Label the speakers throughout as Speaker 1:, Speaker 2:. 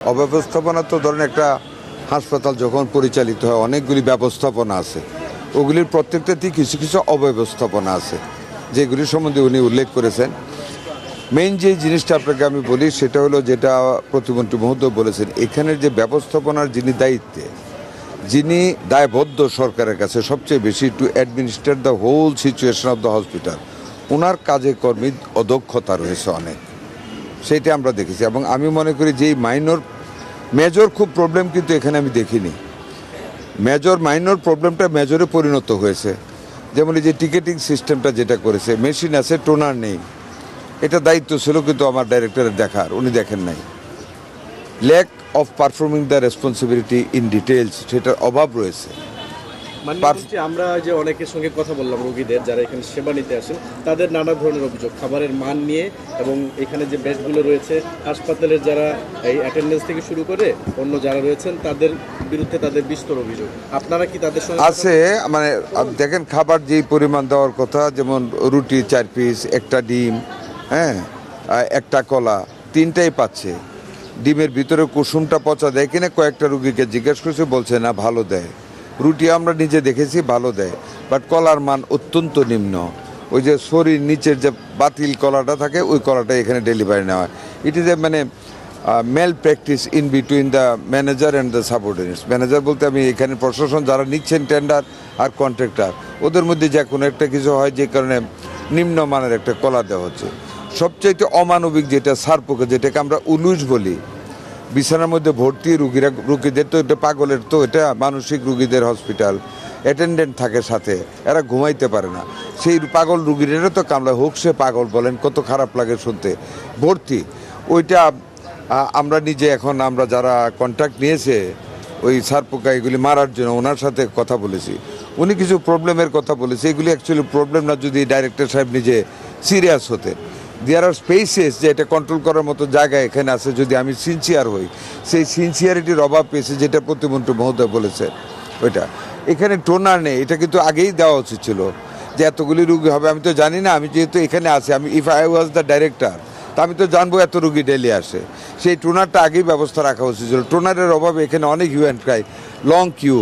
Speaker 1: অব্যবস্থাপনা তো ধরেন একটা হাসপাতাল যখন পরিচালিত হয় অনেকগুলি ব্যবস্থাপনা আছে, ওগুলির প্রত্যেকটাতেই কিছু কিছু অব্যবস্থাপনা আছে যেগুলির সম্বন্ধে উনি উল্লেখ করেছেন। মেইন যে জিনিসটা আপনাকে আমি বলি সেটা হলো যেটা প্রতিমন্ত্রী মহোদয় বলেছেন, এখানের যে ব্যবস্থাপনার যিনি দায়িত্বে, যিনি দায়বদ্ধ সরকারের কাছে সবচেয়ে বেশি to administrate the whole situation of the hospital, ওনার কাজে কর্মী অদক্ষতা রয়েছে অনেক, সেইটা আমরা দেখেছি। এবং আমি মনে করি যে মেজর খুব প্রবলেম কিন্তু এখানে আমি দেখিনি। মাইনর প্রবলেমটা মেজরে পরিণত হয়েছে। যেমন এই যে টিকেটিং সিস্টেমটা যেটা করেছে, মেশিন আছে, টোনার নেই, এটা দায়িত্ব ছিল কিন্তু আমার ডাইরেক্টরের দেখার, উনি দেখেন নাই। Lack of performing the responsibility in details, সেটার অভাব রয়েছে।
Speaker 2: আমরা যে অনেকের সঙ্গে কথা বললাম, রোগীদের যারা এখানে সেবা নিতে আসেন, তাদের নানা ধরনের অভিযোগ খাবারের মান নিয়ে, এবং এখানে যে বেডগুলো রয়েছে হাসপাতালের যারা এই অ্যাটেন্ডেন্স থেকে শুরু করে অন্য যারা রয়েছেন তাদের বিরুদ্ধে তাদের বিস্তর অভিযোগ। আপনারা কি তাদের সঙ্গে
Speaker 1: আছে? মানে দেখেন, খাবার যেই পরিমাণ দেওয়ার কথা, যেমন রুটি 4 পিস, একটা ডিম, হ্যাঁ, একটা কলা, 3টাই পাচ্ছে। ডিমের ভিতরে কুসুমটা পচা দেয় কিনা কয়েকটা রুগীকে জিজ্ঞেস করছে, বলছে না ভালো দেয়। রুটি আমরা নিজে দেখেছি ভালো দেয়, বাট কলার মান অত্যন্ত নিম্ন। ওই যে শরীর নিচের যে বাতিল কলাটা থাকে, ওই কলাটা এখানে ডেলিভারি নেওয়া হয়। ইট ইজ এ মানে male practice in between the manager and the subordinates. Manager বলতে আমি এখানে প্রশাসন যারা নিচ্ছেন টেন্ডার আর কন্ট্রাক্টর, ওদের মধ্যে যে কোনো একটা কিছু হয় যে কারণে নিম্নমানের একটা কলা দেওয়া হচ্ছে। সবচাইতে অমানবিক যেটা সারপোকা, যেটাকে আমরা উলুশ বলি, বিছানার মধ্যে ভর্তি রুগীদের তো এটা পাগলের, তো এটা মানসিক রুগীদের হসপিটাল, অ্যাটেন্ডেন্ট থাকে সাথে, এরা ঘুমাইতে পারে না। সেই পাগল রুগীরা তো কামলা হোক, সে পাগল বলেন, কত খারাপ লাগে শুনতে, ভর্তি। ওইটা আমরা নিজে এখন আমরা যারা কন্ট্যাক্ট নিয়েছে ওই সারপোকা এগুলি মারার জন্য, ওনার সাথে কথা বলেছি, উনি কিছু প্রবলেমের কথা বলেছে। এগুলি অ্যাকচুয়ালি প্রবলেম না, যদি ডাইরেক্টর সাহেব নিজে সিরিয়াস হতেন। দেয়ার আর স্পেসেস, যে এটা কন্ট্রোল করার মতো জায়গা এখানে আছে, যদি আমি সিনসিয়ার হই। সেই সিনসিয়ারিটির অভাব পেয়েছে, যেটা প্রতিমন্ত্রী মহোদয় বলেছে ওইটা। এখানে টোনার নেই, এটা কিন্তু আগেই দেওয়া উচিত ছিল, যে এতগুলি রুগী হবে। আমি তো জানি না, আমি যেহেতু এখানে আছি, আমি if I was the director, তা আমি তো জানবো এত রুগী ডেলি আসে। সেই টোনারটা আগেই ব্যবস্থা রাখা উচিত ছিল। টোনারের অভাবে এখানে অনেক hue and cry, long queue,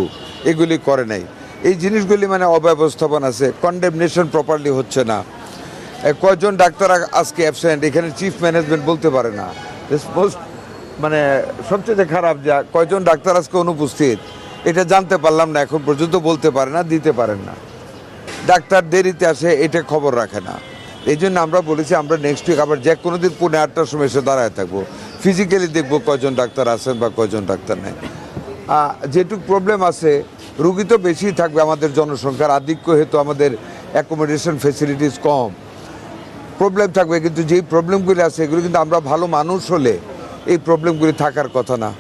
Speaker 1: এগুলি করে নাই। এই জিনিসগুলি মানে অব্যবস্থাপনা আছে, কন্ডেমনেশন প্রপারলি হচ্ছে না। কয়জন ডাক্তার আজকে অ্যাবসেন্ট, এখানে চিফ ম্যানেজমেন্ট বলতে পারে না। মানে সবচেয়ে খারাপ যা, কয়জন ডাক্তার আজকে অনুপস্থিত, এটা জানতে পারলাম না, এখন পর্যন্ত বলতে পারে না, দিতে পারেন না। ডাক্তার দেরিতে আসে, এটা খবর রাখে না। এই জন্য আমরা বলেছি আমরা নেক্সট উইক আবার যে কোনো দিন 8:30টার সময় এসে দাঁড়ায় থাকবো, ফিজিক্যালি দেখবো কয়জন ডাক্তার আছেন বা কয়জন ডাক্তার নেই। যেটুকু প্রবলেম আছে, রুগী তো বেশিই থাকবে, আমাদের জনসংখ্যার আধিক্য হেতু আমাদের অ্যাকোমোডেশন ফেসিলিটিস কম, প্রবলেম থাকবে। কিন্তু যেই প্রবলেমগুলি আছে এগুলো কিন্তু আমরা ভালো মানুষ হলে এই প্রবলেমগুলি থাকার কথা না।